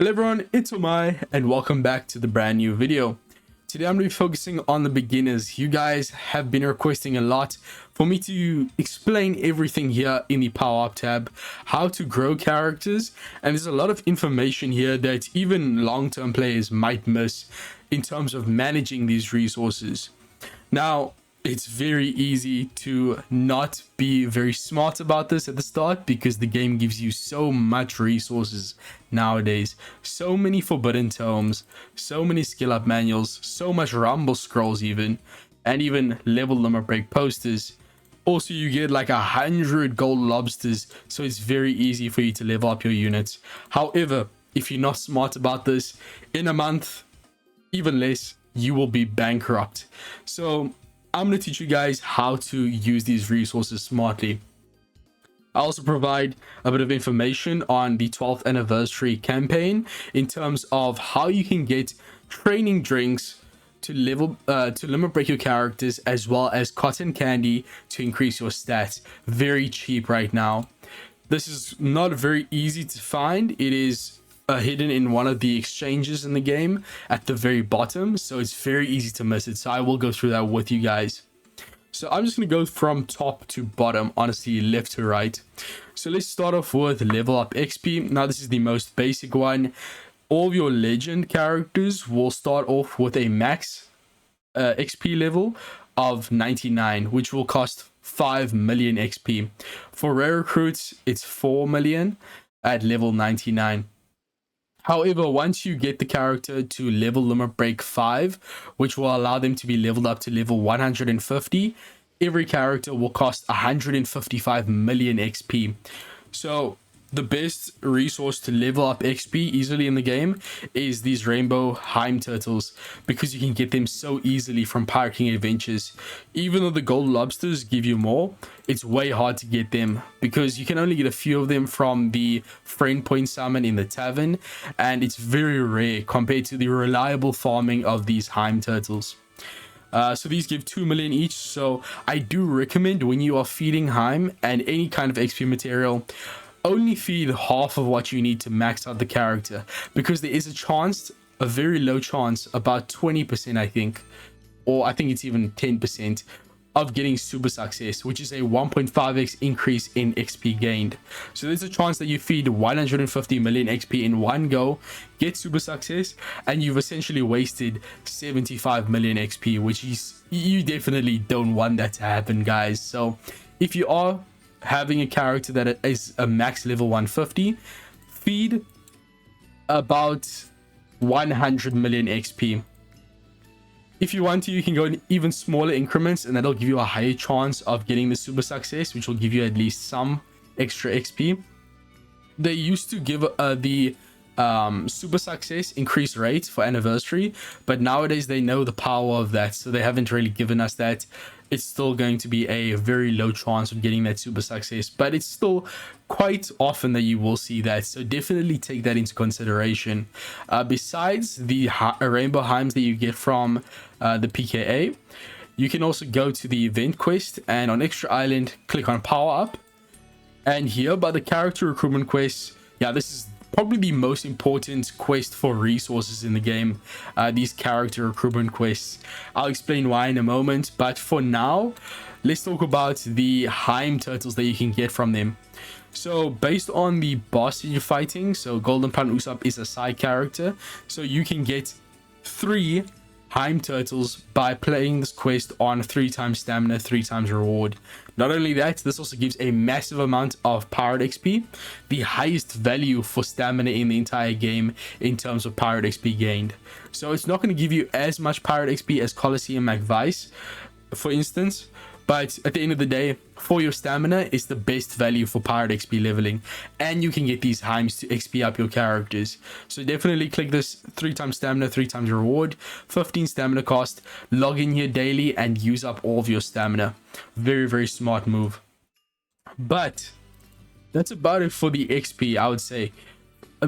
Hello everyone, it's Omae and welcome back to the brand new video. Today I'm going to be focusing on the beginners. You guys have been requesting a lot for me to explain everything here in the power up tab, how to grow characters, and there's a lot of information here that even long-term players might miss in terms of managing these resources. Now, it's very easy to not be very smart about this at the start because the game gives you so much resources nowadays. So many forbidden tomes, so many skill up manuals, so much rumble scrolls even, and even level limit break posters. Also, you get like 100 gold lobsters, so it's very easy for you to level up your units. However, if you're not smart about this, in a month, even less, you will be bankrupt. So I'm going to teach you guys how to use these resources smartly. I also provide a bit of information on the 12th anniversary campaign in terms of how you can get training drinks to limit break your characters, as well as cotton candy to increase your stats. Very cheap right now. This is not very easy to find. It is hidden in one of the exchanges in the game at the very bottom, so it's very easy to miss it. So I will go through that with you guys. So I'm just going to go from top to bottom, honestly, left to right. So let's start off with level up XP. Now this is the most basic one. All of your legend characters will start off with a max XP level of 99, which will cost 5 million XP. For rare recruits, it's 4 million at level 99. However, once you get the character to level limit break 5, which will allow them to be leveled up to level 150, every character will cost 155 million XP. So the best resource to level up XP easily in the game is these rainbow Heim turtles, because you can get them so easily from pirating adventures. Even though the gold lobsters give you more, it's way hard to get them because you can only get a few of them from the friend point summon in the tavern, and it's very rare compared to the reliable farming of these Heim turtles. So these give 2 million each, so I do recommend when you are feeding Heim and any kind of XP material, only feed half of what you need to max out the character, because there is a chance, a very low chance, about 20% I think, or I think it's even 10%, of getting super success, which is a 1.5x increase in XP gained. So there's a chance that you feed 150 million XP in one go, get super success, and you've essentially wasted 75 million XP, which is, you definitely don't want that to happen, guys. So if you are having a character that is a max level 150, feed about 100 million XP. If you want to, you can go in even smaller increments, and that'll give you a higher chance of getting the super success, which will give you at least some extra XP. They used to give the super success increased rates for anniversary, but nowadays they know the power of that, so they haven't really given us that. It's still going to be a very low chance of getting that super success, but it's still quite often that you will see that, so definitely take that into consideration. Besides the rainbow Heims that you get from the PKA, you can also go to the event quest, and on Extra Island click on power up, and here by the character recruitment quest, yeah, this is probably the most important quest for resources in the game, these character recruitment quests. I'll explain why in a moment, but for now, let's talk about the Heim turtles that you can get from them. So based on the boss that you're fighting, so Golden Pan Usopp is a side character, so you can get 3 Heim turtles by playing this quest on 3 times stamina, 3 times reward. Not only that, this also gives a massive amount of pirate XP, the highest value for stamina in the entire game in terms of pirate XP gained. So it's not going to give you as much pirate XP as Colosseum McVice, for instance, but at the end of the day, for your stamina, it's the best value for pirate XP leveling, and you can get these Heims to XP up your characters. So definitely click this 3 times stamina, 3 times reward, 15 stamina cost, log in here daily and use up all of your stamina. Very, very smart move. But that's about it for the XP, I would say.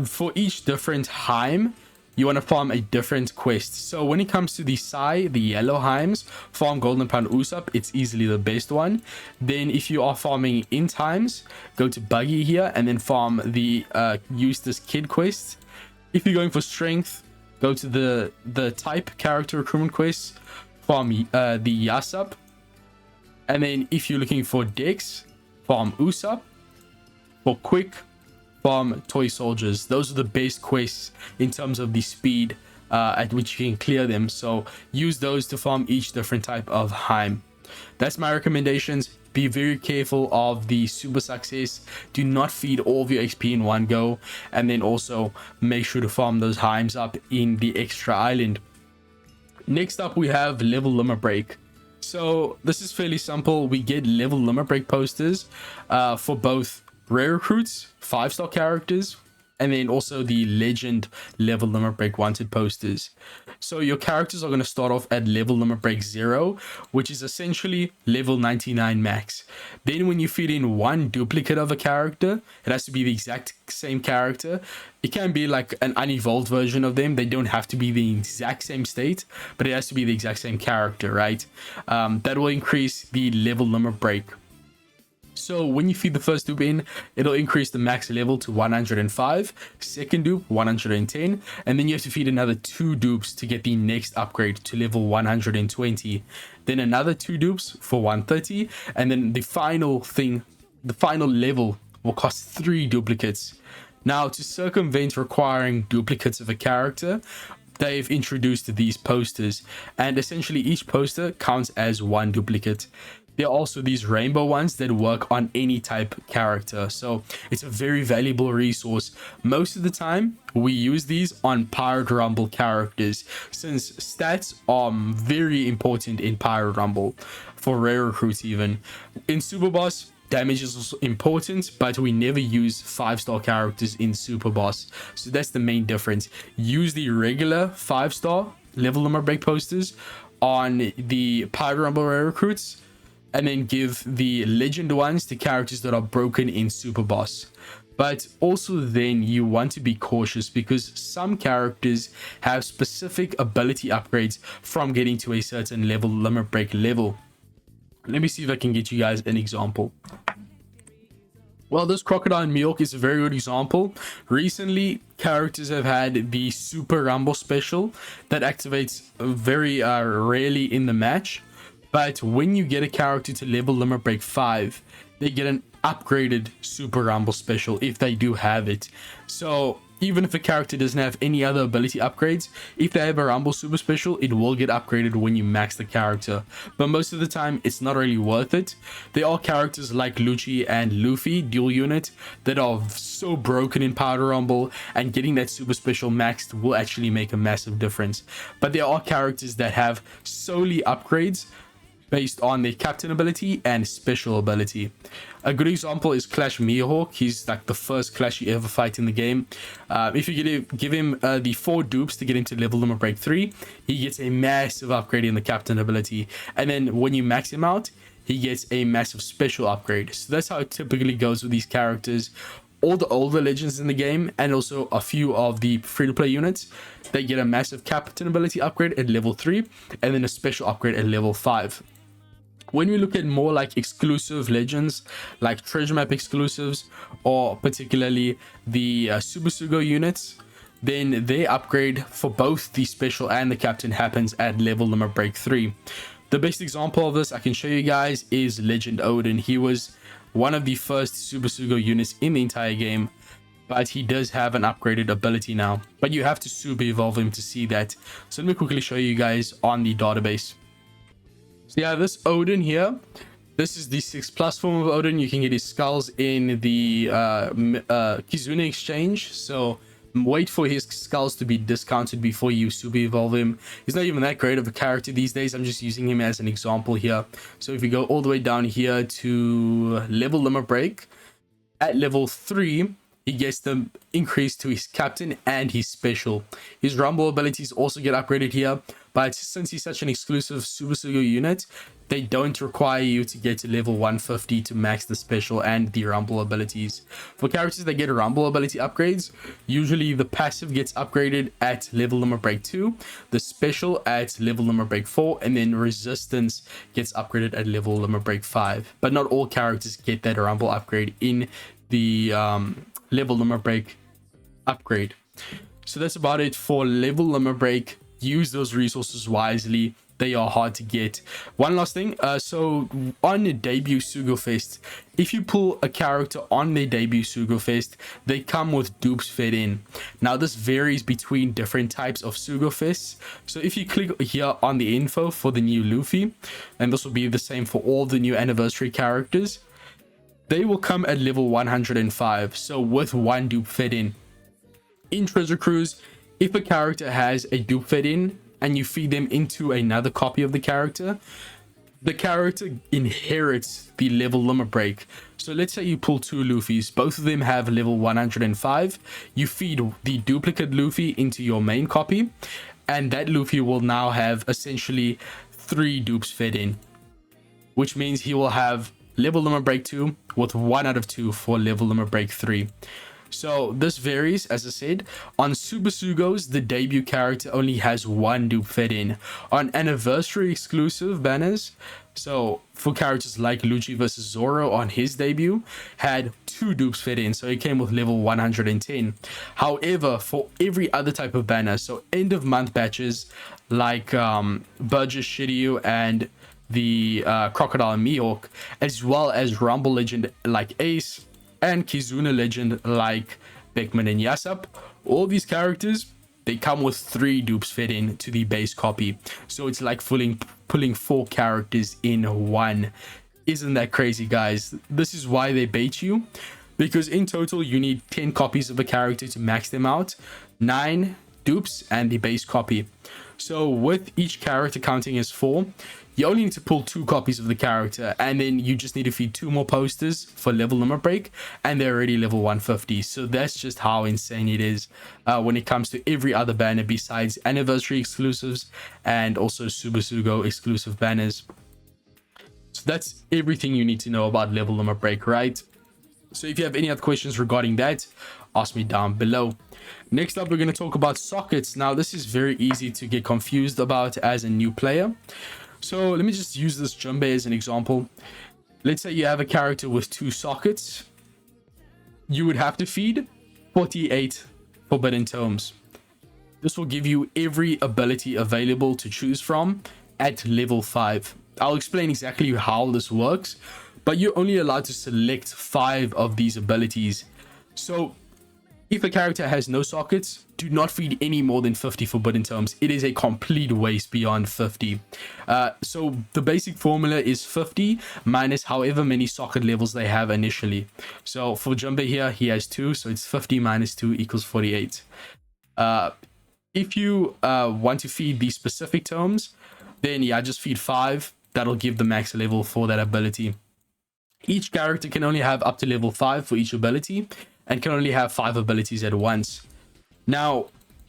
For each different Heim, you want to farm a different quest. So when it comes to the Sai, the yellow Heims, farm Golden Pan Usopp, it's easily the best one. Then if you are farming in times, go to Buggy here and then farm the Eustace Kid quest. If you're going for strength, go to the type character recruitment quests from the Yasap. And then if you're looking for Dex, farm Usopp. For quick, farm Toy Soldiers. Those are the base quests in terms of the speed at which you can clear them. So use those to farm each different type of Heim. That's my recommendations. Be very careful of the super success. Do not feed all of your XP in one go. And then also make sure to farm those Heims up in the extra island. Next up, we have level limit break. So this is fairly simple. We get level limit break posters for both rare recruits, 5-star characters, and then also the legend level limit break wanted posters. So your characters are going to start off at level limit break 0, which is essentially level 99 max. Then when you feed in one duplicate of a character, it has to be the exact same character. It can be like an unevolved version of them. They don't have to be the exact same state, but it has to be the exact same character, right? That will increase the level limit break. So when you feed the first dupe in, it'll increase the max level to 105, second dupe 110, and then you have to feed another 2 dupes to get the next upgrade to level 120, then another 2 dupes for 130, and then the final level will cost 3 duplicates. Now, to circumvent requiring duplicates of a character, they've introduced these posters, and essentially each poster counts as 1 duplicate. There are also these rainbow ones that work on any type character, so it's a very valuable resource. Most of the time we use these on Pirate Rumble characters, since stats are very important in Pirate Rumble for rare recruits. Even in Super Boss, damage is also important, but we never use 5-star characters in Super Boss, so that's the main difference. Use the regular 5-star level limit break posters on the Pirate Rumble rare recruits, and then give the legend ones to characters that are broken in Super Boss. But also then you want to be cautious, because some characters have specific ability upgrades from getting to a certain level limit break level. Let me see if I can get you guys an example. Well, this Crocodile Milk is a very good example. Recently, characters have had the Super Rumble special that activates very rarely in the match. But when you get a character to level limit break 5, they get an upgraded Super Rumble special if they do have it. So even if a character doesn't have any other ability upgrades, if they have a Rumble Super Special, it will get upgraded when you max the character. But most of the time, it's not really worth it. There are characters like Lucci and Luffy, dual unit, that are so broken in Powder Rumble, and getting that Super Special maxed will actually make a massive difference. But there are characters that have solely upgrades based on their captain ability and special ability. A good example is Clash Mihawk. He's like the first Clash you ever fight in the game. If you give him the 4 dupes to get him to level limit break 3, he gets a massive upgrade in the captain ability. And then when you max him out, he gets a massive special upgrade. So that's how it typically goes with these characters. All the older legends in the game, and also a few of the free-to-play units, they get a massive captain ability upgrade at level 3, and then a special upgrade at level 5. When we look at more like exclusive legends, like treasure map exclusives, or particularly the Super Sugo units, then their upgrade for both the special and the captain happens at level limit break 3. The best example of this I can show you guys is Legend Odin. He was one of the first Super Sugo units in the entire game, but he does have an upgraded ability now. But you have to super evolve him to see that. So let me quickly show you guys on the database. So yeah, this Odin here, this is the 6+ form of Odin. You can get his skulls in the Kizune exchange. So wait for his skulls to be discounted before you super evolve him. He's not even that great of a character these days. I'm just using him as an example here. So if you go all the way down here to level limit break, at level 3, he gets the increase to his captain and his special. His rumble abilities also get upgraded here, but since he's such an exclusive Super Sugo unit, they don't require you to get to level 150 to max the special and the rumble abilities. For characters that get rumble ability upgrades, usually the passive gets upgraded at level limit break 2, the special at level limit break 4, and then resistance gets upgraded at level limit break 5. But not all characters get that rumble upgrade in the level limit break upgrade. So that's about it for level limit break. Use those resources wisely. They are hard to get. One last thing, so on the debut Sugo Fest, if you pull a character on their debut Sugo Fest, they come with dupes fed in. Now this varies between different types of Sugo Fests. So if you click here on the info for the new Luffy, and this will be the same for all the new anniversary characters, they will come at level 105, so with one dupe fed in. In Treasure Cruise, if a character has a dupe fed in and you feed them into another copy of the character inherits the level limit break. So let's say you pull two Luffys, both of them have level 105. You feed the duplicate Luffy into your main copy, and that Luffy will now have essentially 3 dupes fed in, which means he will have level limit break 2 with 1 out of 2 for level limit break 3. So this varies, as I said. On Super Sugos, the debut character only has 1 dupe fed in. On anniversary exclusive banners, so for characters like Lucci vs Zoro on his debut, had 2 dupes fed in, so he came with level 110. However, for every other type of banner, so end of month batches like Burgess Shiryu and the Crocodile Mihawk, as well as Rumble Legend like Ace, and Kizuna Legend like Beckman and Yasop, all these characters, they come with 3 dupes fed in to the base copy. So it's like pulling 4 characters in one. Isn't that crazy, guys? This is why they bait you, because in total you need 10 copies of a character to max them out, 9 dupes and the base copy. So with each character counting as 4, you only need to pull 2 copies of the character, and then you just need to feed 2 more posters for level limit break, and they're already level 150. So that's just how insane it is when it comes to every other banner besides anniversary exclusives and also Super Sugo exclusive banners. So that's everything you need to know about level limit break, right? So if you have any other questions regarding that, ask me down below. Next up, we're going to talk about sockets. Now, this is very easy to get confused about as a new player. So let me just use this Junbei as an example. Let's say you have a character with 2 sockets. You would have to feed 48 Forbidden Tomes. This will give you every ability available to choose from at level 5. I'll explain exactly how this works, but you're only allowed to select 5 of these abilities. So if a character has no sockets, do not feed any more than 50 Forbidden Tomes. It is a complete waste beyond 50. So the basic formula is 50 minus however many socket levels they have initially. So for Junbei here, he has 2, so it's 50 minus 2 equals 48. If you want to feed the specific tomes, then yeah, just feed 5. That'll give the max level for that ability. Each character can only have up to level 5 for each ability, and can only have 5 abilities at once. Now,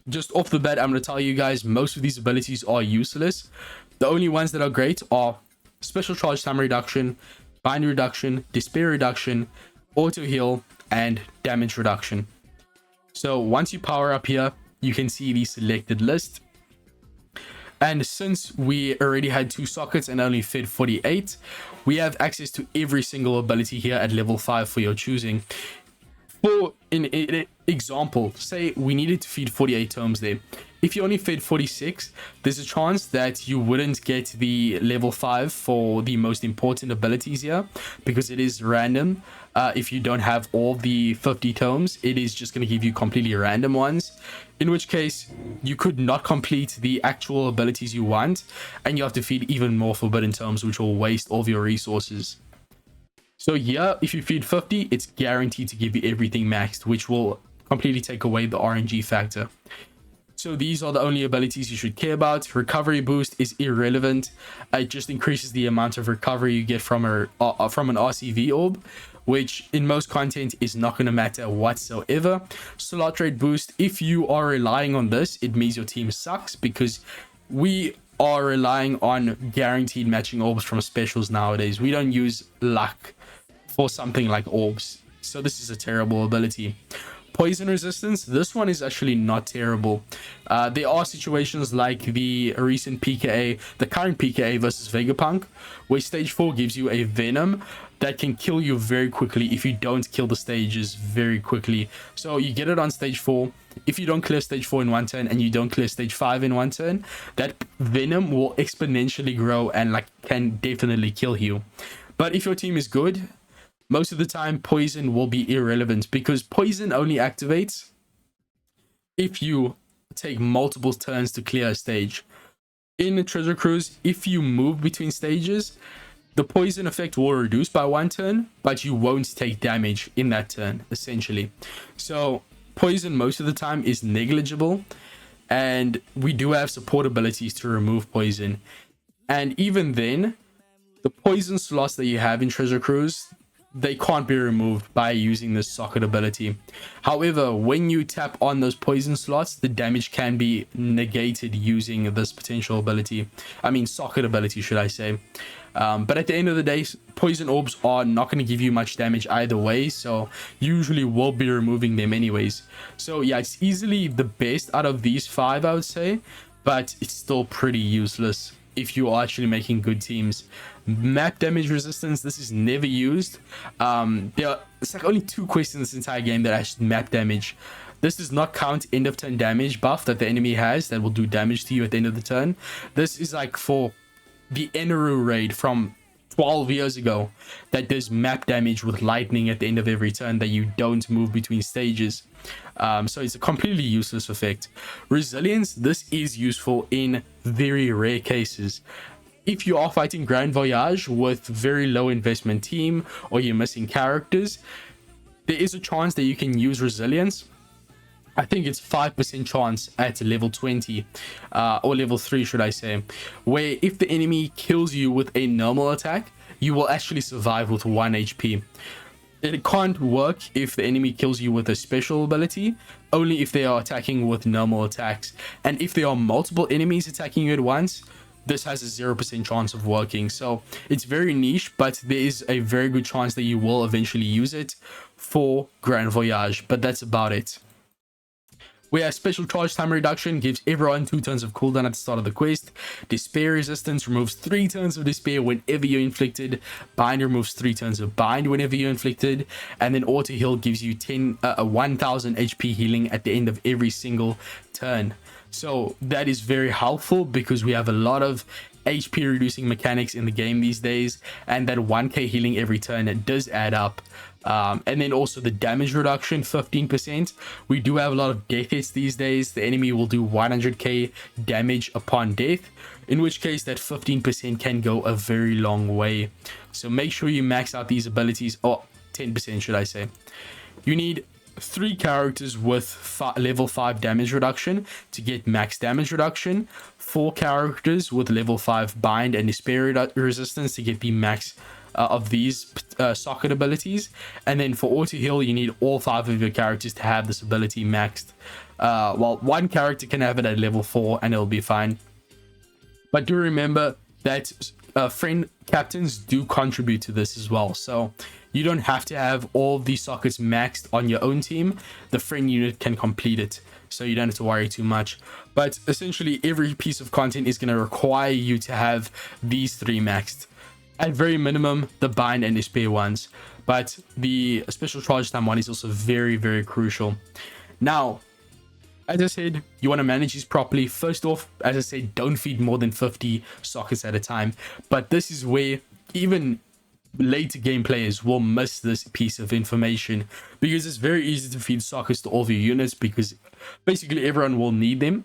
just off the bat, I'm going to tell you guys, most of these abilities are useless. The only ones that are great are Special Charge Time Reduction, Bind Reduction, Despair Reduction, Auto Heal, and Damage Reduction. So once you power up here, you can see the selected list. And since we already had 2 sockets and only fed 48, we have access to every single ability here at level 5 for your choosing. For an example, say we needed to feed 48 tomes there. If you only fed 46, there's a chance that you wouldn't get the level 5 for the most important abilities here, because it is random. If you don't have all the 50 tomes, it is just going to give you completely random ones, in which case you could not complete the actual abilities you want, and you have to feed even more Forbidden Tomes, which will waste all of your resources. So yeah, if you feed 50, it's guaranteed to give you everything maxed, which will completely take away the RNG factor. So these are the only abilities you should care about. Recovery boost is irrelevant. It just increases the amount of recovery you get from an RCV orb, which in most content is not going to matter whatsoever. Slot rate boost, if you are relying on this, it means your team sucks, because we are relying on guaranteed matching orbs from specials nowadays. We don't use luck for something like orbs, so this is a terrible ability. Poison resistance, this one is actually not terrible. There are situations like the recent PKA, the current PKA versus Vegapunk, where stage 4 gives you a venom that can kill you very quickly if you don't kill the stages very quickly. So you get it on stage 4, if you don't clear stage 4 in one turn and you don't clear stage 5 in one turn, that venom will exponentially grow and like can definitely kill you. But if your team is good, most of the time poison will be irrelevant, because poison only activates if you take multiple turns to clear a stage. In a treasure cruise, if you move between stages, the poison effect will reduce by one turn, but you won't take damage in that turn, essentially. So poison most of the time is negligible, and we do have support abilities to remove poison. And even then, the poison slots that you have in treasure cruise, they can't be removed by using this socket ability. However, when you tap on those poison slots, the damage can be negated using this potential ability. I mean, socket ability, should I say. But at the end of the day, poison orbs are not going to give you much damage either way, so usually we'll be removing them anyways. So yeah, it's easily the best out of these 5, I would say, but it's still pretty useless if you are actually making good teams. Map damage resistance, this is never used. It's like only 2 quests in this entire game that actually map damage. This does not count end of turn damage buff that the enemy has that will do damage to you at the end of the turn. This is like for the Eneru raid from 12 years ago that does map damage with lightning at the end of every turn that you don't move between stages. So it's a completely useless effect. Resilience, this is useful in very rare cases. If you are fighting Grand Voyage with very low investment team, or you're missing characters, there is a chance that you can use resilience. I think it's 5% chance at level 20, or level 3 should I say, where if the enemy kills you with a normal attack, you will actually survive with 1 HP. It can't work if the enemy kills you with a special ability, only if they are attacking with normal attacks. And if there are multiple enemies attacking you at once, this has a 0% chance of working. So it's very niche, but there is a very good chance that you will eventually use it for Grand Voyage, but that's about it. We have special charge time reduction, gives everyone 2 turns of cooldown at the start of the quest. Despair resistance removes 3 turns of despair whenever you're inflicted. Bind removes 3 turns of bind whenever you're inflicted. And then auto heal gives you 1000 HP healing at the end of every single turn. So that is very helpful because we have a lot of HP reducing mechanics in the game these days, and that 1k healing every turn, it does add up. And then also the damage reduction, 15%. We do have a lot of death hits these days. The enemy will do 100k damage upon death, in which case that 15% can go a very long way. So make sure you max out these abilities, or 10% should I say. You need 3 characters with level 5 damage reduction to get max damage reduction, 4 characters with level 5 bind and despair resistance to get the max of these socket abilities, and then for auto heal you need all 5 of your characters to have this ability maxed. Well, 1 character can have it at level 4 and it'll be fine, but do remember that friend captains do contribute to this as well, so you don't have to have all these sockets maxed on your own team. The friend unit can complete it, so you don't have to worry too much. But essentially every piece of content is going to require you to have these 3 maxed. At very minimum, the bind and despair ones, but the special charge time one is also very, very crucial. Now, as I said, you want to manage these properly. First off, as I said, don't feed more than 50 sockets at a time. But this is where even later game players will miss this piece of information, because it's very easy to feed sockets to all of your units because basically everyone will need them,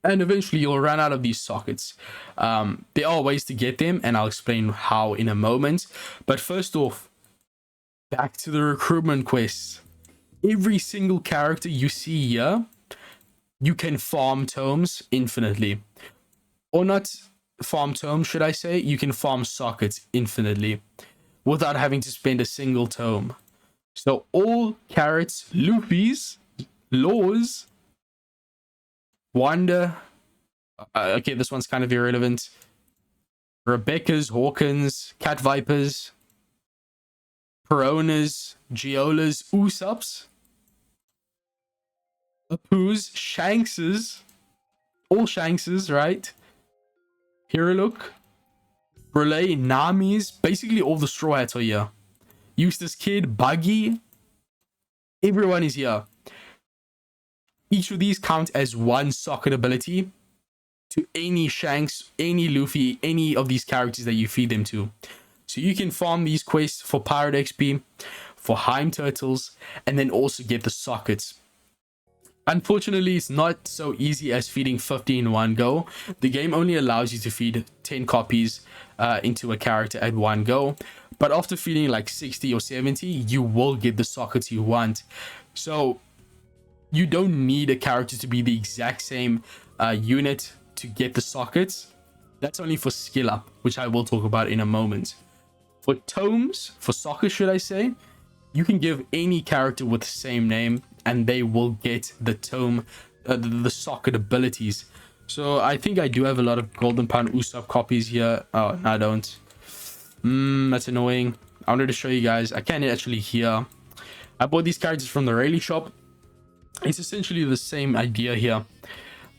and eventually you'll run out of these sockets. There are ways to get them, and I'll explain how in a moment. But first off, back to the recruitment quests. Every single character you see here, you can farm tomes infinitely, or not farm tomes should I say, you can farm sockets infinitely without having to spend a single tome. So all carrots, Luffy's, Laws, Wanda, okay, this one's kind of irrelevant, Rebecca's, Hawkins, Cat Vipers, Peronas, Geolas, Usopp's, Apu's, Shanks's, all Shanks's, right? Hiruluk, Relay, Nami's, basically all the Straw Hats are here. Eustace Kid, Buggy, everyone is here. Each of these count as one socket ability to any Shanks, any Luffy, any of these characters that you feed them to. So you can farm these quests for Pirate XP, for Heim Turtles, and then also get the sockets. Unfortunately, it's not so easy as feeding 50 in one go. The game only allows you to feed 10 copies into a character at one go. But after feeding like 60 or 70, you will get the sockets you want. So you don't need a character to be the exact same unit to get the sockets. That's only for skill up, which I will talk about in a moment. For tomes, for sockets should I say, you can give any character with the same name and they will get the tome, the socket abilities. So I think I do have a lot of Golden Pound Usopp copies here. Oh, no, I don't. That's annoying. I wanted to show you guys. I can't actually hear. I bought these characters from the Rayleigh shop. It's essentially the same idea here.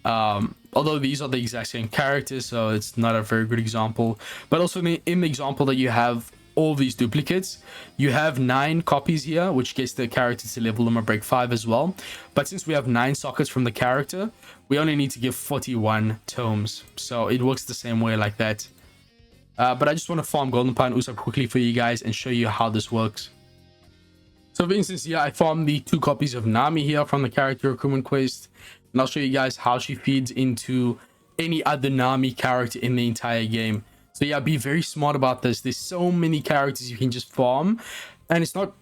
Although these are the exact same characters, so it's not a very good example. But also in the example that you have all these duplicates, you have 9 copies here, which gets the character to level limit break 5 as well. But since we have 9 sockets from the character, we only need to give 41 tomes, so it works the same way like that. But I just want to farm Golden Pound Usopp quickly for you guys and show you how this works. So for instance, yeah, I farmed the 2 copies of Nami here from the character recruitment quest, and I'll show you guys how she feeds into any other Nami character in the entire game. So yeah, be very smart about this. There's so many characters you can just farm, and it's not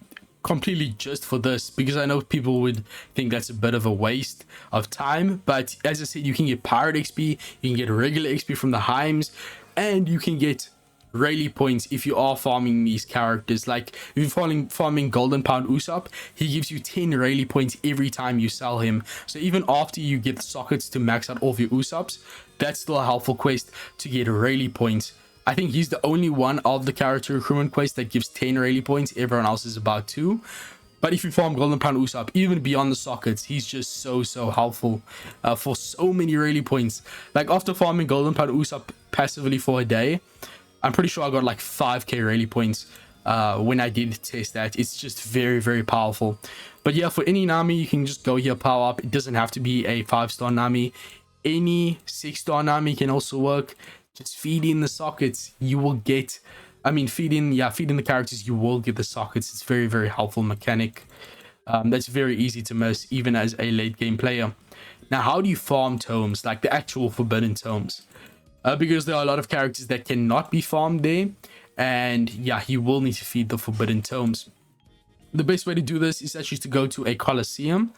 completely just for this, because I know people would think that's a bit of a waste of time. But as I said, you can get Pirate XP, you can get regular XP from the Heims, and you can get Rayleigh points if you are farming these characters. Like if you're farming Golden Pound Usopp, he gives you 10 Rayleigh points every time you sell him. So even after you get the sockets to max out all of your Usopps, that's still a helpful quest to get Rayleigh points. I think he's the only one of the character recruitment quest that gives 10 Rayleigh points. Everyone else is about 2. But if you farm Golden Pound Usopp, even beyond the sockets, he's just so helpful for so many Rayleigh points. Like after farming Golden Pound Usopp passively for a day, I'm pretty sure I got like 5k Rayleigh points when I did test that. It's just very powerful. But yeah, for any Nami, you can just go here, power up. It doesn't have to be a 5-star Nami. Any 6-star Nami can also work. Just feed in the sockets, you will get, feed in the characters, you will get the sockets. It's very helpful mechanic. That's very easy to miss even as a late game player. Now, how do you farm tomes, like the actual forbidden tomes? Because there are a lot of characters that cannot be farmed there, and yeah, you will need to feed the forbidden tomes. The best way to do this is actually to go to a Colosseum.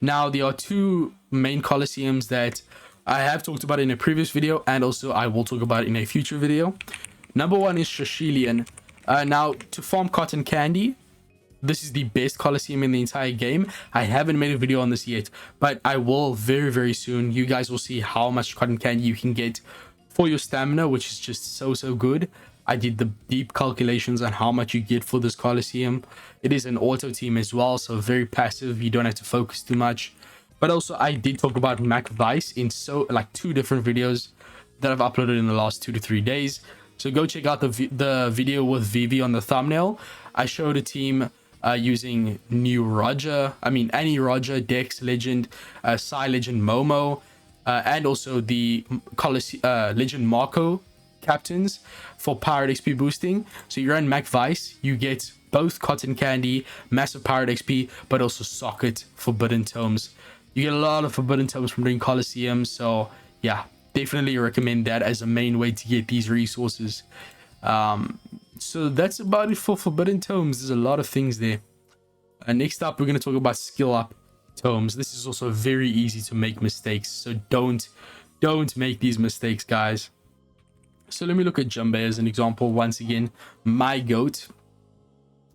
Now, there are 2 main Colosseums that I have talked about in a previous video, and also I will talk about in a future video. Number 1 is Shishilian. Now, to farm cotton candy, this is the best Colosseum in the entire game. I haven't made a video on this yet, but I will very soon. You guys will see how much cotton candy you can get for your stamina, which is just so good. I did the deep calculations on how much you get for this Colosseum. It is an auto team as well, so very passive. You don't have to focus too much. But also, I did talk about Mac Vice in 2 different videos that I've uploaded in the last 2 to 3 days. So go check out the video with Vivi on the thumbnail. I showed a team using Annie Roger, Dex Legend, Psy Legend Momo, and also the Legend Marco captains for Pirate XP boosting. So you run Mac Vice, you get both cotton candy, massive Pirate XP, but also socket forbidden tomes. You get a lot of forbidden tomes from doing Colosseum, so yeah, definitely recommend that as a main way to get these resources. So that's about it for forbidden tomes. There's a lot of things there. Next up, we're going to talk about skill up tomes. This is also very easy to make mistakes, so don't make these mistakes, guys. So let me look at Jumbe as an example once again, my goat.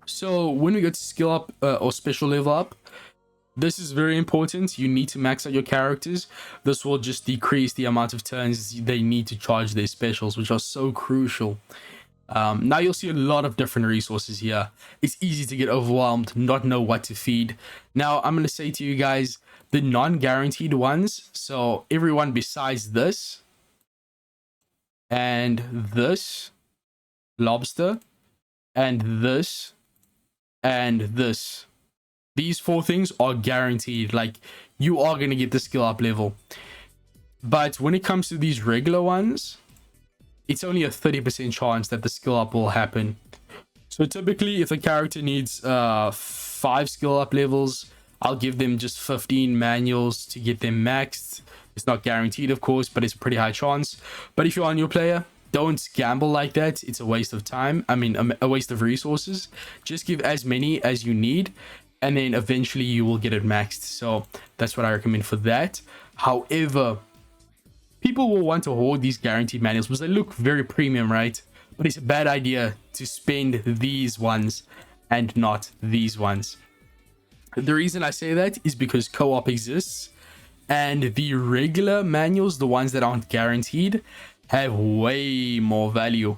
So when we go to skill up or special level up, this is very important. You need to max out your characters. This will just decrease the amount of turns they need to charge their specials, which are so crucial. Now you'll see a lot of different resources here. It's easy to get overwhelmed, not know what to feed. Now I'm going to say to you guys, the non-guaranteed ones, so everyone besides this, and this, lobster, and this, and this. These 4 things are guaranteed. Like, you are going to get the skill up level. But when it comes to these regular ones, it's only a 30% chance that the skill up will happen. So typically, if a character needs 5 skill up levels, I'll give them just 15 manuals to get them maxed. It's not guaranteed, of course, but it's a pretty high chance. But if you're a new player, don't gamble like that. It's a waste of time. I mean, a waste of resources. Just give as many as you need, and then eventually you will get it maxed. So that's what I recommend for that. However, people will want to hoard these guaranteed manuals because they look very premium, right? But it's a bad idea to spend these ones and not these ones. The reason I say that is because co-op exists, and the regular manuals, the ones that aren't guaranteed, have way more value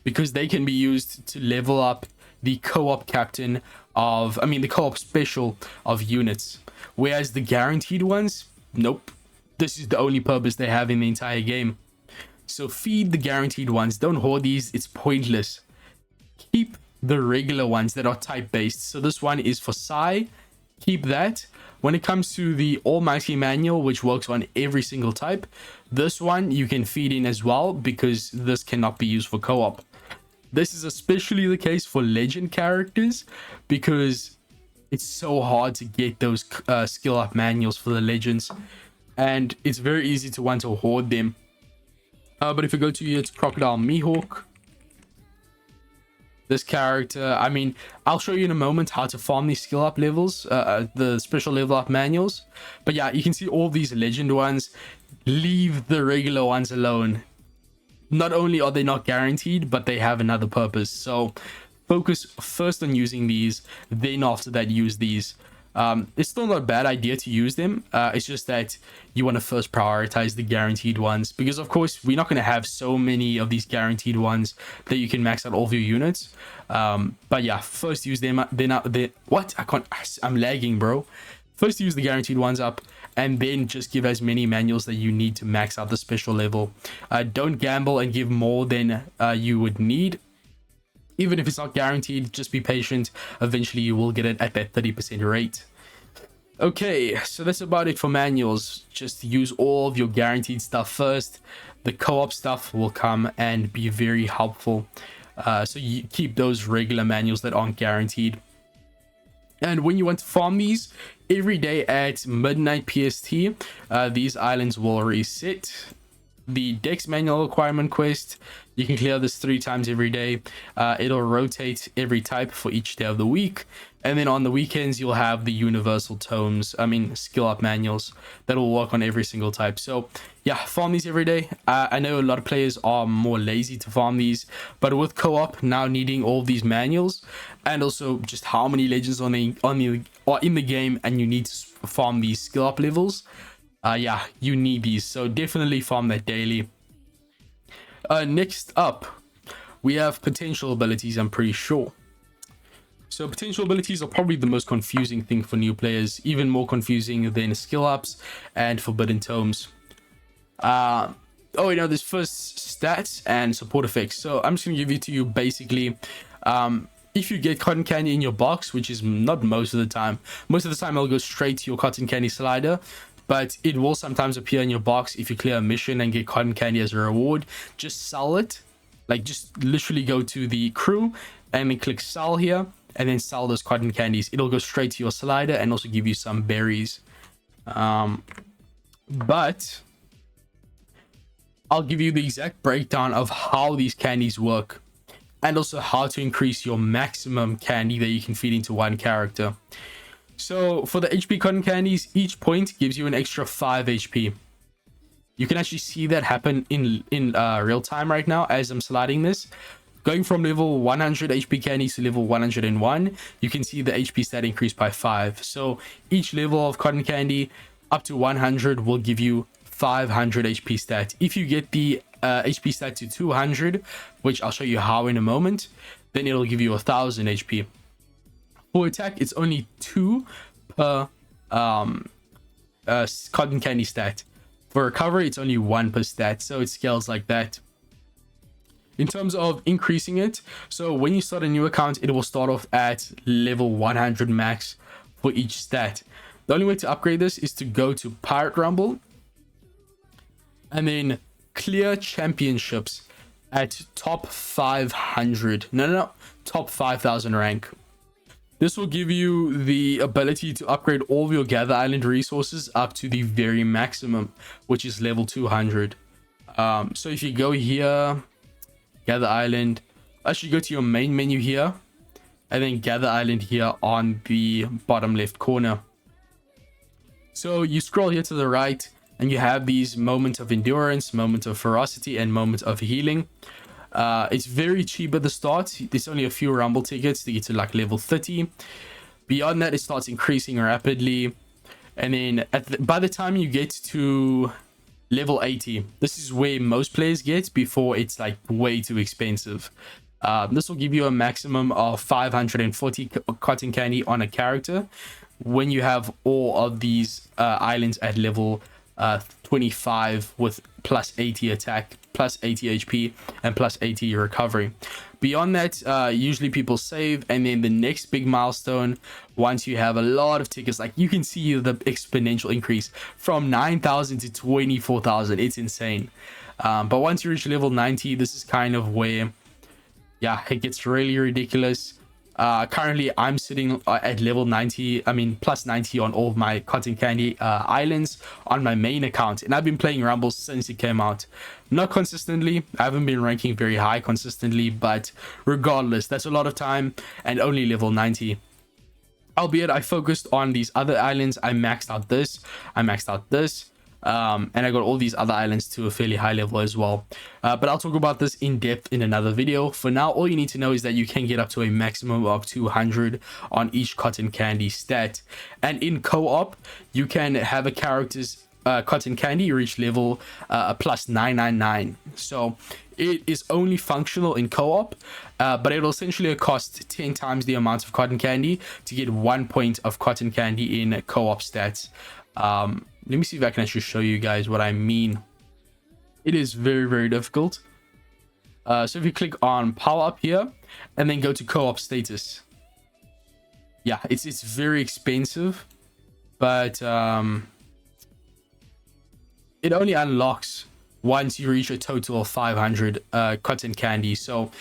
because they can be used to level up the co-op captain of, the co-op special of units. Whereas the guaranteed ones, nope. This is the only purpose they have in the entire game. So feed the guaranteed ones. Don't hoard these. It's pointless. Keep the regular ones that are type based. So this one is for Psi. Keep that. When it comes to the Almighty manual, which works on every single type, this one you can feed in as well because this cannot be used for co-op. This is especially the case for legend characters because it's so hard to get those skill up manuals for the legends, and it's very easy to want to hoard them. But if we go to here, it's Crocodile Mihawk. This character, I'll show you in a moment how to farm these skill up levels, the special level up manuals. But yeah, you can see all these legend ones. Leave the regular ones alone. Not only are they not guaranteed, but they have another purpose. So focus first on using these, then after that use these. It's still not a bad idea to use them. It's just that you want to first prioritize the guaranteed ones because, of course, we're not going to have so many of these guaranteed ones that you can max out all of your units. But yeah, first use them. I'm lagging, bro. First use the guaranteed ones up, and then just give as many manuals that you need to max out the special level. Don't gamble and give more than you would need. Even if it's not guaranteed, just be patient. Eventually you will get it at that 30% rate. Okay, so that's about it for manuals. Just use all of your guaranteed stuff first. The co-op stuff will come and be very helpful. So you keep those regular manuals that aren't guaranteed. And when you want to farm these, every day at midnight PST, these islands will reset. The Dex manual requirement quest, you can clear this 3 times every day. It'll rotate every type for each day of the week, and then on the weekends you'll have the universal tomes, skill up manuals that will work on every single type. So yeah, farm these every day. I know a lot of players are more lazy to farm these, but with co-op now needing all these manuals, and also just how many legends are in the game, and you need to farm these skill up levels. Yeah, you need these, so definitely farm that daily. Next up, we have potential abilities, I'm pretty sure. So potential abilities are probably the most confusing thing for new players, even more confusing than skill ups and forbidden tomes. There's first stats and support effects. So I'm just going to give it to you basically. If you get cotton candy in your box, which is not most of the time it'll go straight to your cotton candy slider. But it will sometimes appear in your box if you clear a mission and get cotton candy as a reward. Just sell it. Just literally go to the crew and then click sell here, and then sell those cotton candies. It'll go straight to your slider and also give you some berries. But I'll give you the exact breakdown of how these candies work, and also how to increase your maximum candy that you can feed into one character. So for the HP cotton candies, each point gives you an extra 5 HP. You can actually see that happen in real time right now as I'm sliding this. Going from level 100 HP candies to level 101, you can see the HP stat increase by 5. So each level of cotton candy up to 100 will give you 500 HP stat. If you get the HP stat to 200, which I'll show you how in a moment, then it'll give you 1000 HP. For attack, it's only 2 per cotton candy stat. For recovery, it's only 1 per stat, so it scales like that. In terms of increasing it, so when you start a new account, it will start off at level 100 max for each stat. The only way to upgrade this is to go to Pirate Rumble and then clear championships at top 500. No, top 5,000 rank. This will give you the ability to upgrade all of your Gather Island resources up to the very maximum, which is level 200. So if you go here, Gather Island, actually go to your main menu here, and then Gather Island here on the bottom left corner. So you scroll here to the right, and you have these moments of endurance, moment of ferocity, and moment of healing. It's very cheap at the start. There's only a few rumble tickets to get to like level 30. Beyond that, it starts increasing rapidly, and then by the time you get to level 80, this is where most players get before it's like way too expensive. This will give you a maximum of 540 cotton candy on a character when you have all of these islands at level 25 with plus 80 attack, plus 80 HP, and plus 80 recovery. Beyond that, usually people save, and then the next big milestone, once you have a lot of tickets, like you can see the exponential increase from 9,000 to 24,000. It's insane. But once you reach level 90, this is kind of where, yeah, it gets really ridiculous. Currently I'm sitting at level 90, plus 90 on all of my cotton candy islands on my main account, and I've been playing Rumble since it came out. Not consistently, I haven't been ranking very high consistently, but regardless, that's a lot of time and only level 90. Albeit I focused on these other islands. I maxed out this, and I got all these other islands to a fairly high level as well. But I'll talk about this in depth in another video. For now, all you need to know is that you can get up to a maximum of 200 on each cotton candy stat. And in co-op, you can have a character's cotton candy reach level plus 999. So it is only functional in co-op, but it'll essentially cost 10 times the amount of cotton candy to get 1 point of cotton candy in co-op stats. Let me see if I can actually show you guys what I mean. It is very, very difficult. So if you click on power up here and then go to co-op status, yeah, it's very expensive, but it only unlocks once you reach a total of 500 cotton candy. So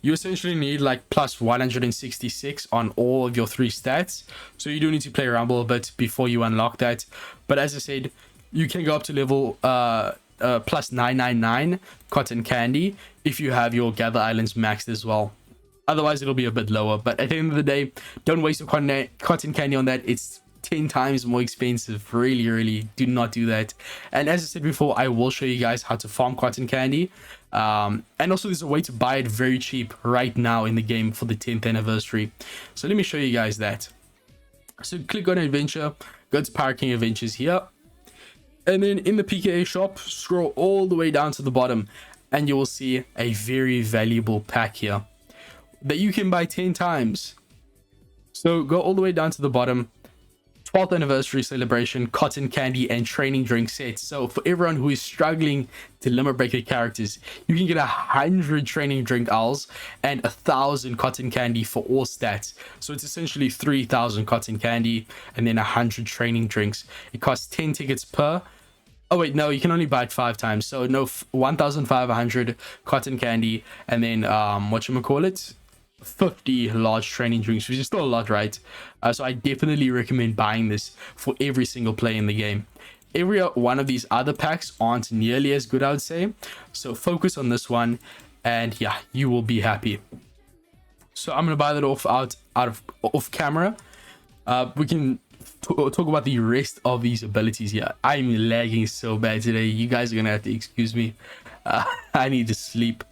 you essentially need like plus 166 on all of your 3 stats. So you do need to play Rumble a bit before you unlock that. But as I said, you can go up to level plus 999 cotton candy if you have your Gather Islands maxed as well. Otherwise, it'll be a bit lower. But at the end of the day, don't waste your cotton candy on that. It's 10 times more expensive. Really do not do that. And as I said before, I will show you guys how to farm cotton candy, and also there's a way to buy it very cheap right now in the game for the 10th anniversary. So let me show you guys that. So click on adventure, go to Pirate King Adventures here, and then in the PKA shop, scroll all the way down to the bottom, and you will see a very valuable pack here that you can buy 10 times. So go all the way down to the bottom. 12th anniversary celebration, cotton candy and training drink sets. So for everyone who is struggling to limit break their characters, you can get 100 training drink owls and 1,000 cotton candy for all stats. So it's essentially 3,000 cotton candy and then 100 training drinks. It costs 10 tickets per. Oh wait, no, you can only buy it 5 times. So no, 1,500 cotton candy and then whatchamacallit, 50 large training drinks, which is still a lot, right? So I definitely recommend buying this for every single play in the game. Every one of these other packs aren't nearly as good, I would say. So focus on this one, and yeah, you will be happy. So I'm gonna buy that off camera. We can talk about the rest of these abilities here. I'm lagging so bad today. You guys are gonna have to excuse me. I need to sleep.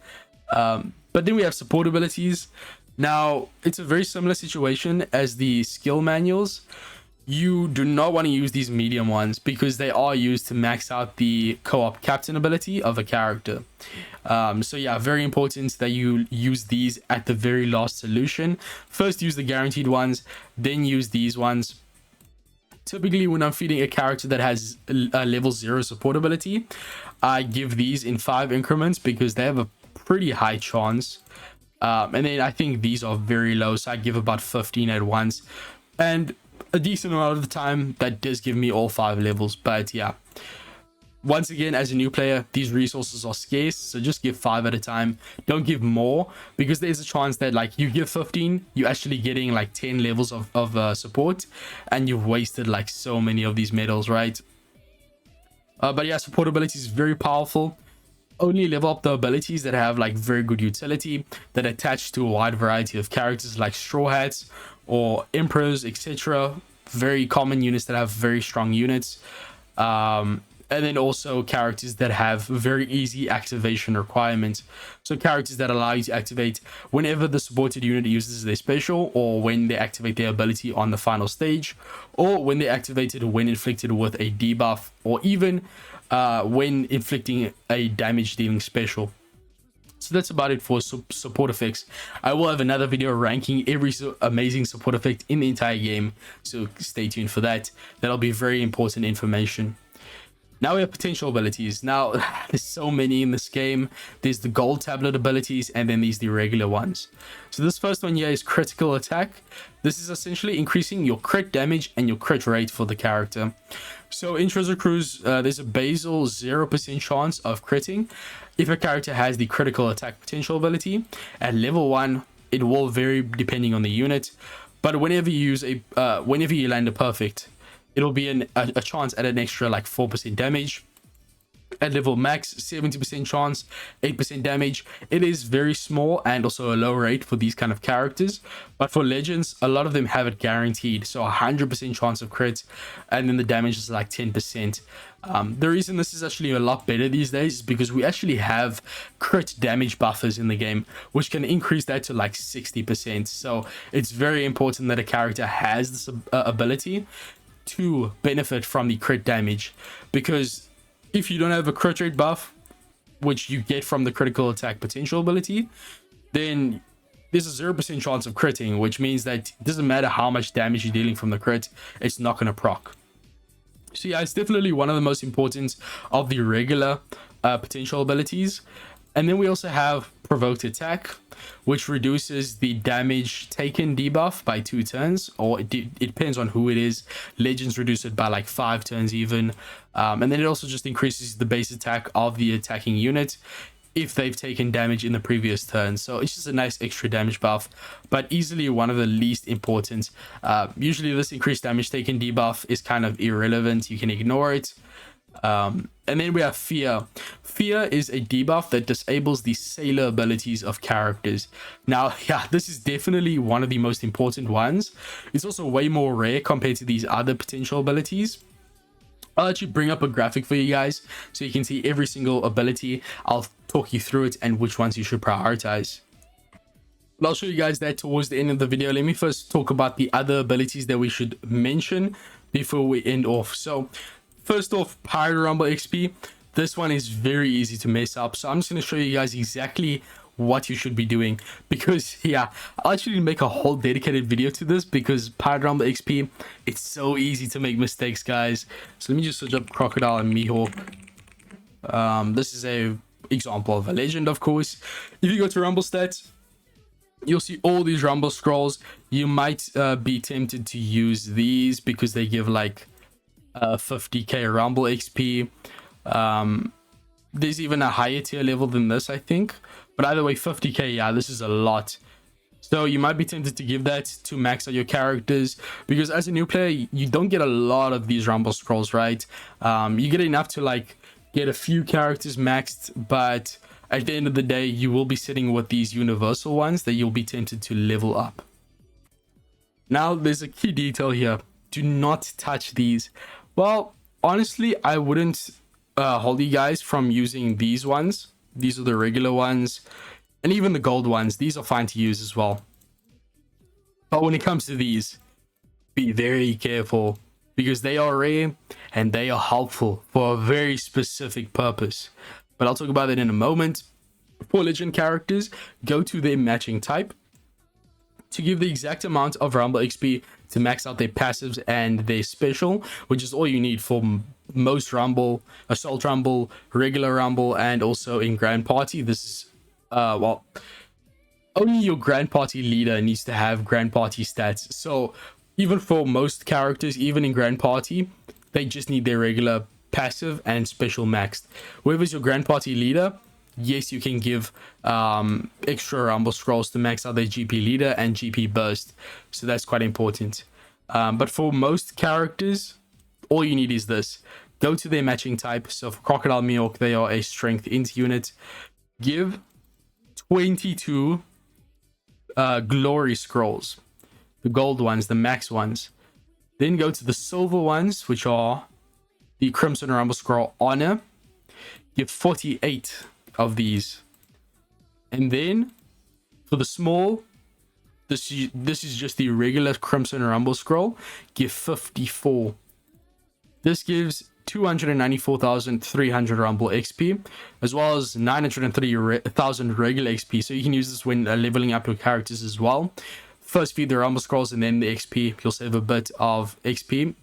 But then we have support abilities. Now, it's a very similar situation as the skill manuals. You do not want to use these medium ones because they are used to max out the co-op captain ability of a character. So yeah, very important that you use these at the very last solution. First use the guaranteed ones, then use these ones. Typically, when I'm feeding a character that has a level 0 support ability, I give these in 5 increments because they have a pretty high chance. And then I think these are very low, so I give about 15 at once. And a decent amount of the time that does give me all 5 levels. But yeah, once again, as a new player, these resources are scarce, so just give 5 at a time. Don't give more, because there's a chance that like you give 15, you're actually getting like 10 levels of support, and you've wasted like so many of these medals, right? But yeah, support ability is very powerful. Only level up the abilities that have like very good utility, that attach to a wide variety of characters like Straw Hats or Emperors, etc. Very common units that have very strong units. And then also characters that have very easy activation requirements. So characters that allow you to activate whenever the supported unit uses their special, or when they activate their ability on the final stage, or when they activated when inflicted with a debuff, or even when inflicting a damage dealing special. So that's about it for support effects. I will have another video ranking every amazing support effect in the entire game, so stay tuned for that. That'll be very important information. Now we have potential abilities. Now, there's so many in this game. There's the gold tablet abilities, and then there's the regular ones. So this first one here is critical attack. This is essentially increasing your crit damage and your crit rate for the character. So in Treasure Cruise, there's a basal 0% chance of critting if a character has the critical attack potential ability. At level 1, it will vary depending on the unit, but whenever you use whenever you land a perfect, it'll be a chance at an extra like 4% damage. At level max, 70% chance, 8% damage. It is very small and also a low rate for these kind of characters, but for legends, a lot of them have it guaranteed, so 100% chance of crit, and then the damage is like 10%. The reason this is actually a lot better these days is because we actually have crit damage buffers in the game, which can increase that to like 60%. So it's very important that a character has this ability to benefit from the crit damage, because if you don't have a crit rate buff, which you get from the critical attack potential ability, then there's a 0% chance of critting, which means that it doesn't matter how much damage you're dealing from the crit, it's not going to proc. So yeah, it's definitely one of the most important of the regular potential abilities. And then we also have provoked attack, which reduces the damage taken debuff by 2 turns, or it depends on who it is. Legends reduce it by like 5 turns even. And then it also just increases the base attack of the attacking unit if they've taken damage in the previous turn. So it's just a nice extra damage buff, but easily one of the least important. Usually this increased damage taken debuff is kind of irrelevant, you can ignore it. And then we have fear. Fear is a debuff that disables the sailor abilities of characters. Now, yeah, this is definitely one of the most important ones. It's also way more rare compared to these other potential abilities. I'll actually bring up a graphic for you guys so you can see every single ability. I'll talk you through it and which ones you should prioritize. But I'll show you guys that towards the end of the video. Let me first talk about the other abilities that we should mention before we end off. So first off, Pirate Rumble XP. This one is very easy to mess up, so I'm just going to show you guys exactly what you should be doing, because yeah, I'll actually make a whole dedicated video to this, because Pirate Rumble XP, it's so easy to make mistakes, guys. So let me just search up Crocodile and Mihawk. This is a example of a legend, of course. If you go to Rumble stats, you'll see all these Rumble scrolls. You might be tempted to use these because they give like 50k Rumble XP. There's even a higher tier level than this, I think, but either way, 50k, yeah, this is a lot. So you might be tempted to give that to max out your characters, because as a new player, you don't get a lot of these Rumble scrolls, right? You get enough to like get a few characters maxed, but at the end of the day, you will be sitting with these universal ones that you'll be tempted to level up. Now, there's a key detail here. Do not touch these. Well, honestly, I wouldn't hold you guys from using these ones. These are the regular ones, and even the gold ones. These are fine to use as well. But when it comes to these, be very careful, because they are rare and they are helpful for a very specific purpose. But I'll talk about that in a moment. For legend characters, go to their matching type to give the exact amount of Rumble XP to max out their passives and their special, which is all you need for most Rumble, Assault Rumble, regular Rumble, and also in Grand Party. This is, well, only your Grand Party leader needs to have Grand Party stats. So even for most characters, even in Grand Party, they just need their regular passive and special maxed. Whoever's your Grand Party leader, yes, you can give extra Rumble Scrolls to max out their GP leader and GP burst. So that's quite important. But for most characters, all you need is this. Go to their matching type. So for Crocodile Mihawk, they are a strength int unit. Give 22 glory scrolls, the gold ones, the max ones. Then go to the silver ones, which are the Crimson Rumble Scroll Honor. Give 48 of these. And then for the small, this is just the regular Crimson Rumble Scroll. Give 54. This gives 294,300 Rumble XP, as well as 903,000 regular XP. So you can use this when leveling up your characters as well. First feed the Rumble Scrolls and then the XP. You'll save a bit of XP.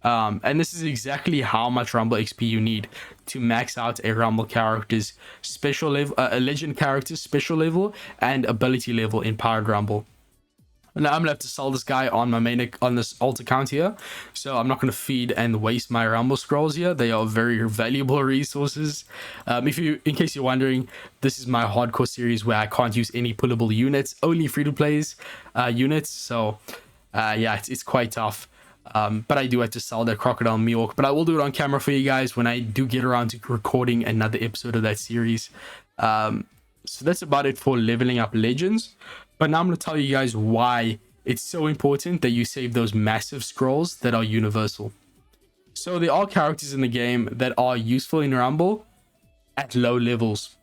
And this is exactly how much Rumble XP you need to max out a Rumble character's special level, a legend character's special level and ability level in Powered Rumble. Now I'm gonna have to sell this guy on my main, on this alt account here, so I'm not gonna feed and waste my Rumble Scrolls here. They are very valuable resources. In case you're wondering, this is my hardcore series where I can't use any pullable units, only free-to-plays units. So yeah, it's quite tough. But I do have to sell that Crocodile Mihawk, but I will do it on camera for you guys when I do get around to recording another episode of that series. So that's about it for leveling up legends. But now I'm going to tell you guys why it's so important that you save those massive scrolls that are universal. So there are characters in the game that are useful in Rumble at low levels.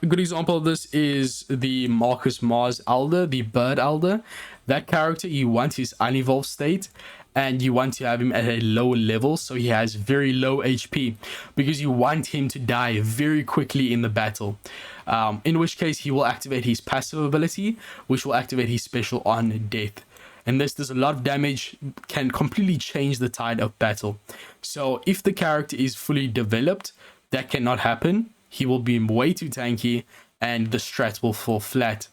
A good example of this is the Marcus Mars Elder, the Bird Elder. That character, you want his unevolved state, and you want to have him at a low level, so he has very low HP, because you want him to die very quickly in the battle. In which case, he will activate his passive ability, which will activate his special on death. And this does a lot of damage, can completely change the tide of battle. So if the character is fully developed, that cannot happen. He will be way too tanky, and the strat will fall flat.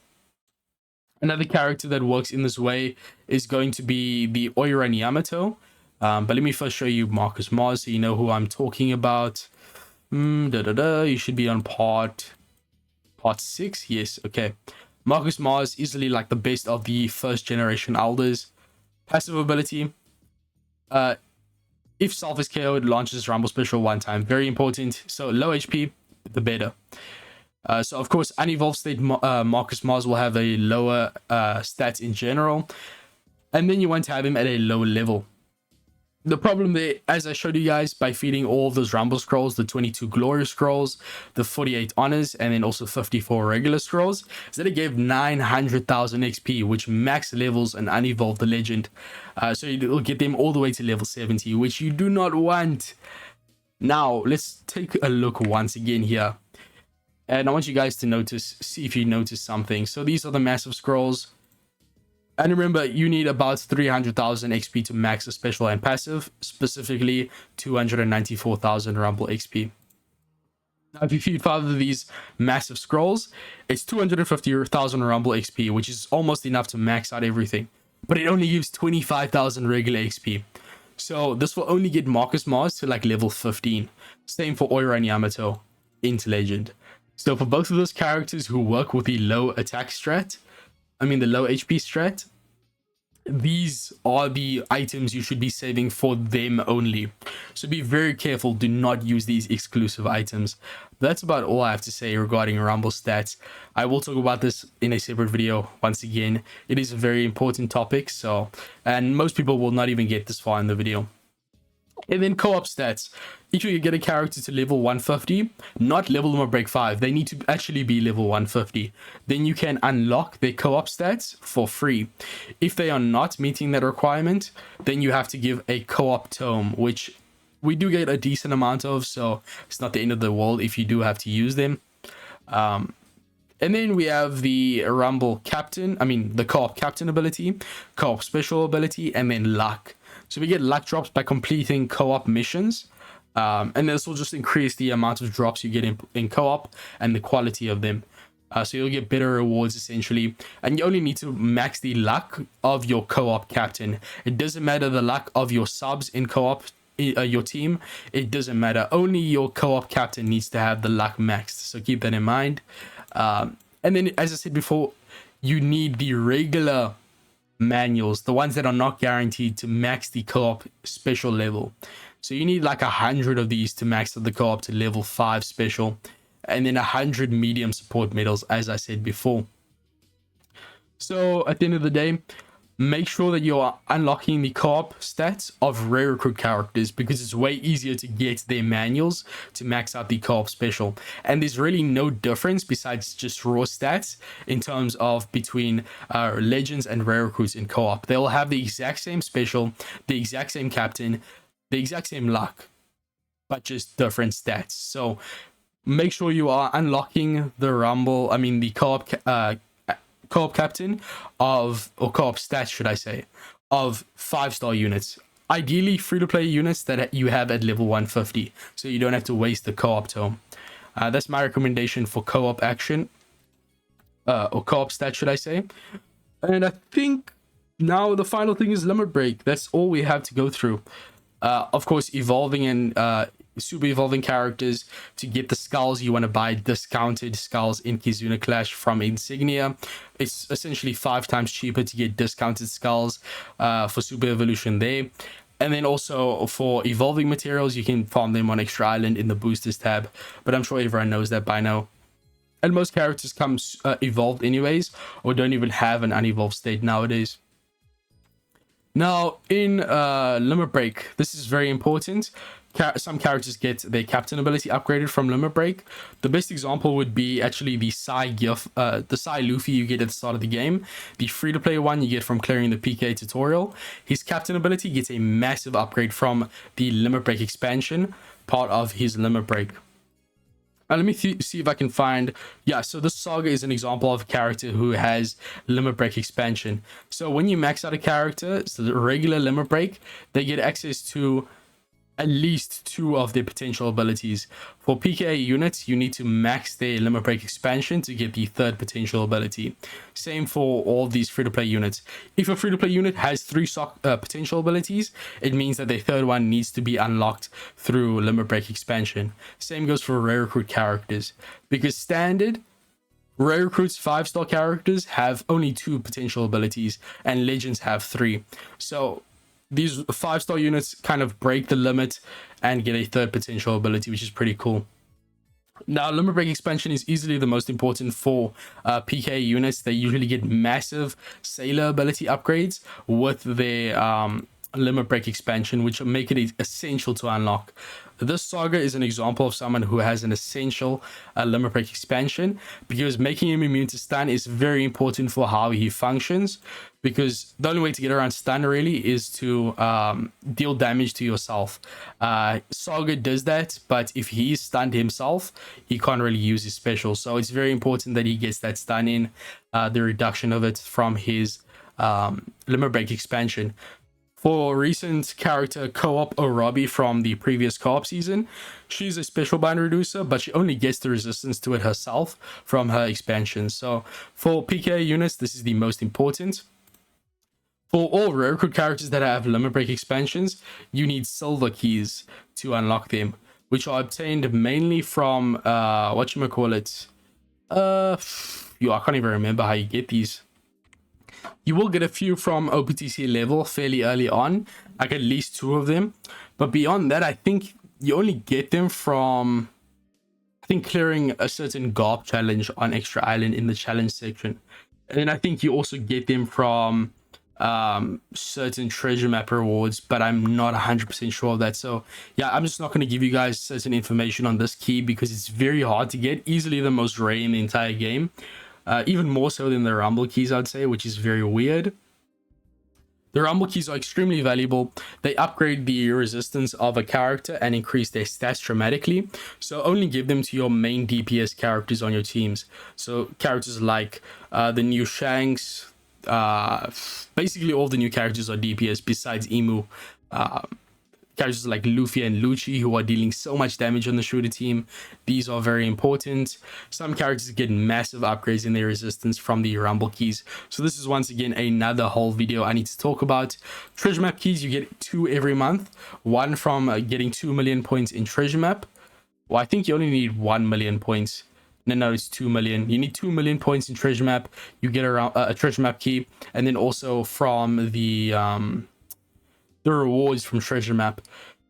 Another character that works in this way is going to be the Oiran Yamato. But let me first show you Marcus Mars so you know who I'm talking about. You should be on part 6. Yes, okay. Marcus Mars, easily like the best of the first generation elders. Passive ability. If self is KO'd, launches Rumble Special one time. Very important. So low HP, the better. So of course, unevolved state Marcus Mars will have a lower stats in general, and then you want to have him at a low level. The problem there, as I showed you guys, by feeding all of those Rumble Scrolls, the 22 Glory Scrolls, the 48 Honors, and then also 54 regular Scrolls, is that it gave 900,000 XP, which max levels an unevolved legend. So it'll get them all the way to level 70, which you do not want. Now, let's take a look once again here. And I want you guys to see if you notice something. So these are the massive scrolls. And remember, you need about 300,000 XP to max a special and passive, specifically 294,000 Rumble XP. Now, if you feed 5 of these massive scrolls, it's 250,000 Rumble XP, which is almost enough to max out everything. But it only gives 25,000 regular XP. So this will only get Marcus Mars to like level 15. Same for Oiran Yamato into Legend. So for both of those characters who work with the low attack strat, the low HP strat, these are the items you should be saving for them only. So be very careful, do not use these exclusive items. That's about all I have to say regarding Rumble stats. I will talk about this in a separate video once again. It is a very important topic, and most people will not even get this far in the video. And then co-op stats. If you get a character to level 150, not level them or break 5, they need to actually be level 150. Then you can unlock their co-op stats for free. If they are not meeting that requirement, then you have to give a co-op tome, which we do get a decent amount of, so it's not the end of the world if you do have to use them. And then we have the Rumble Captain, the co-op Captain ability, co-op Special ability, and then luck. So we get luck drops by completing co-op missions. And this will just increase the amount of drops you get in co-op and the quality of them. So you'll get better rewards essentially, and you only need to max the luck of your co-op captain. It doesn't matter the luck of your subs in co-op, your team. It doesn't matter. Only your co-op captain needs to have the luck maxed. So keep that in mind. And then, as I said before, you need the regular manuals, the ones that are not guaranteed, to max the co-op special level. So you need like 100 of these to max the co-op to level 5 special, and then 100 medium support medals, as I said before. So at the end of the day, make sure that you're unlocking the co-op stats of rare recruit characters, because it's way easier to get their manuals to max out the co-op special. And there's really no difference besides just raw stats in terms of between legends and rare recruits in co-op. They'll have the exact same special, the exact same captain, the exact same luck, but just different stats. So make sure you are unlocking the co-op captain of, or co-op stats should I say, of 5-star units. Ideally free-to-play units that you have at level 150, so you don't have to waste the co-op tome. That's my recommendation for co-op action, or co-op stats should I say. And I think now the final thing is limit break. That's all we have to go through. Of course, evolving and super evolving characters to get the skulls. You want to buy discounted skulls in Kizuna Clash from Insignia. It's essentially 5 times cheaper to get discounted skulls for super evolution there. And then also for evolving materials, you can farm them on Extra Island in the boosters tab, but I'm sure everyone knows that by now. And most characters come evolved anyways, or don't even have an unevolved state nowadays. Now in limit break, this is very important. Some characters get their captain ability upgraded from limit break. The best example would be actually the Psy Luffy you get at the start of the game. The free-to-play one you get from clearing the PK tutorial. His captain ability gets a massive upgrade from the limit break expansion, part of his limit break. Let me see if I can find. Yeah, so this Saga is an example of a character who has limit break expansion. So when you max out a character, so the regular limit break, they get access to at least 2 of their potential abilities. For PKA units, you need to max their limit break expansion to get the 3rd potential ability. Same for all these free-to-play units. If a free-to-play unit has 3 potential abilities, it means that their 3rd one needs to be unlocked through limit break expansion. Same goes for rare recruit characters, because standard rare recruits 5-star characters have only 2 potential abilities and legends have 3. So these 5-star units kind of break the limit and get a 3rd potential ability, which is pretty cool. Now, limit break expansion is easily the most important for PK units. They usually get massive sailor ability upgrades with their limit break expansion, which make it essential to unlock. This Saga is an example of someone who has an essential limit break expansion, because making him immune to stun is very important for how he functions, because the only way to get around stun really is to deal damage to yourself. Saga does that, but if he's stunned himself, he can't really use his special. So it's very important that he gets that stun in, the reduction of it from his limit break expansion. For recent character co-op Orobi from the previous co-op season, she's a special bind reducer, but she only gets the resistance to it herself from her expansion. So for PK units, this is the most important. For all rare recruit characters that have limit break expansions, you need silver keys to unlock them, which are obtained mainly from I can't even remember how you get these. You will get a few from OPTC level fairly early on, like at least 2 of them. But beyond that, I think you only get them from, clearing a certain GARP challenge on Extra Island in the challenge section. And then I think you also get them from certain treasure map rewards, but I'm not 100% sure of that. So yeah, I'm just not going to give you guys certain information on this key, because it's very hard to get. Easily the most rare in the entire game. Even more so than the rumble keys, I'd say, which is very weird. The rumble keys are extremely valuable. They upgrade the resistance of a character and increase their stats dramatically. So only give them to your main DPS characters on your teams. So characters like the new Shanks, basically all the new characters are DPS besides Emu. characters like Luffy and Lucci, who are dealing so much damage on the shooter team. These are very important. Some characters get massive upgrades in their resistance from the rumble keys. So this is once again another whole video I need to talk about. Treasure map keys, you get 2 every month. One from getting 2 million points in treasure map. Well, I think you only need 1 million points. No, it's 2 million. You need 2 million points in treasure map. You get a treasure map key, and then also from the rewards from treasure map.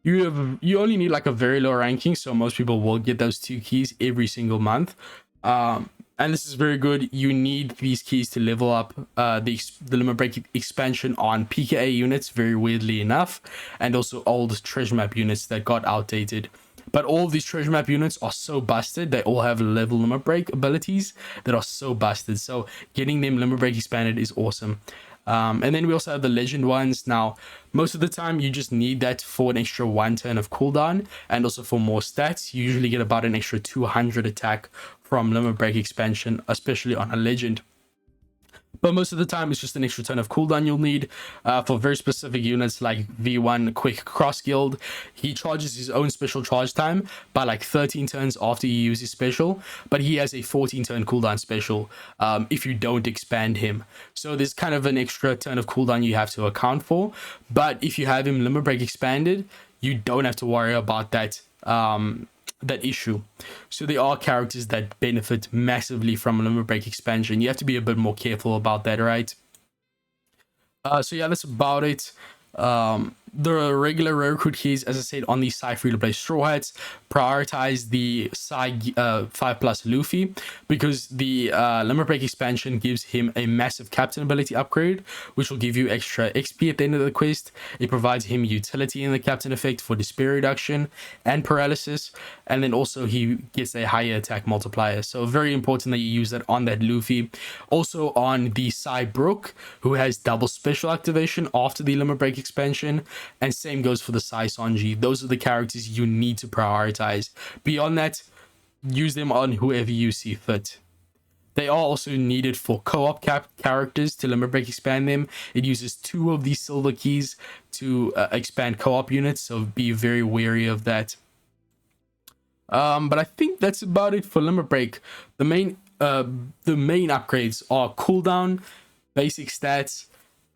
You only need like a very low ranking, so most people will get those 2 keys every single month. And this is very good. You need these keys to level up the limit break expansion on PKA units, very weirdly enough, and also old treasure map units that got outdated. But all of these treasure map units are so busted. They all have level limit break abilities that are so busted. So getting them limit break expanded is awesome. And then we also have the legend ones. Now, most of the time you just need that for an extra 1 turn of cooldown, and also for more stats. You usually get about an extra 200 attack from limit break expansion, especially on a legend. But most of the time, it's just an extra turn of cooldown you'll need for very specific units like V1 Quick Cross Guild. He charges his own special charge time by like 13 turns after you use his special, but he has a 14 turn cooldown special if you don't expand him. So there's kind of an extra turn of cooldown you have to account for. But if you have him limit break expanded, you don't have to worry about that issue. So there are characters that benefit massively from limit break expansion. You have to be a bit more careful about that, right? So yeah, that's about it. The regular rare recruit keys, as I said, on the Psy free to play Straw Hats, prioritize the Psy 5+ Luffy, because the limit break expansion gives him a massive captain ability upgrade, which will give you extra XP at the end of the quest. It provides him utility in the captain effect for despair reduction and paralysis, and then also he gets a higher attack multiplier. So very important that you use that on that Luffy. Also on the Psy Brook, who has double special activation after the limit break expansion. And same goes for the Sai Sanji. Those are the characters you need to prioritize. Beyond that, use them on whoever you see fit. They are also needed for co-op characters to limit break expand them. It uses 2 of these silver keys to expand co-op units, so be very wary of that. But I think that's about it for limit break. The main upgrades are cooldown, basic stats,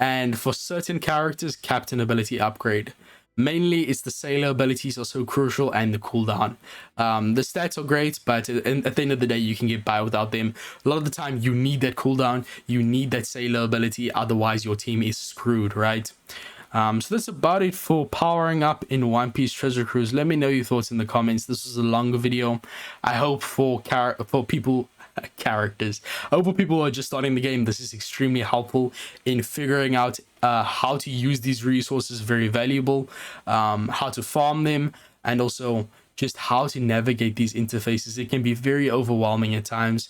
and for certain characters, captain ability upgrade. Mainly, it's the sailor abilities are so crucial, and the cooldown. The stats are great, but at the end of the day, you can get by without them. A lot of the time, you need that cooldown, you need that sailor ability, otherwise your team is screwed, right? So that's about it for powering up in One Piece Treasure Cruise. Let me know your thoughts in the comments. This was a longer video. I hope for characters. I hope for people who are just starting the game, this is extremely helpful in figuring out how to use these resources, very valuable, how to farm them, and also just how to navigate these interfaces. It can be very overwhelming at times.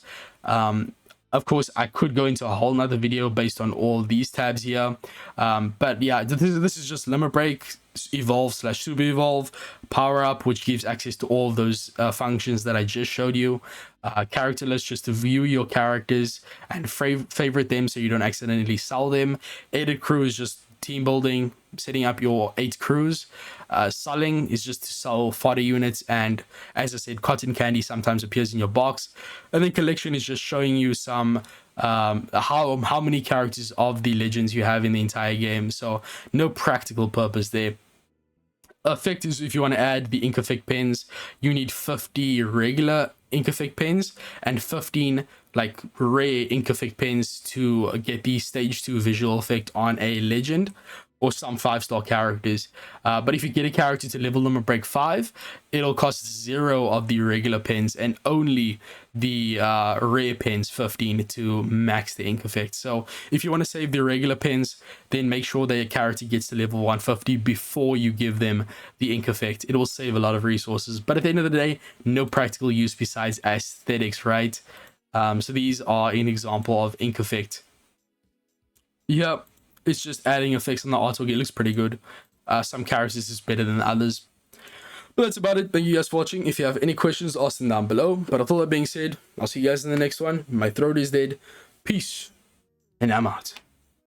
Of course, I could go into a whole nother video based on all these tabs here. But yeah, this is just limit break, evolve / super evolve, power up, which gives access to all of those functions that I just showed you. Character list, just to view your characters and favorite them so you don't accidentally sell them. Edit crew is just team building, setting up your 8 crews. Selling is just to sell fodder units, and as I said, cotton candy sometimes appears in your box. And then collection is just showing you some how many characters of the legends you have in the entire game. So no practical purpose there. Effect is if you want to add the ink effect pens, you need 50 regular ink effect pens and 15 like rare ink effect pens to get the stage 2 visual effect on a legend or some 5-star characters. But if you get a character to level limit break 5, it'll cost 0 of the regular pens and only the rare pens 15 to max the ink effect. So if you want to save the regular pens, then make sure that your character gets to level 150 before you give them the ink effect. It will save a lot of resources, but at the end of the day, no practical use besides aesthetics, right? So these are an example of ink effect. Yep, it's just adding effects on the artwork. It looks pretty good. Some characters is better than others. But that's about it. Thank you guys for watching. If you have any questions, ask them down below. But with all that being said, I'll see you guys in the next one. My throat is dead. Peace. And I'm out.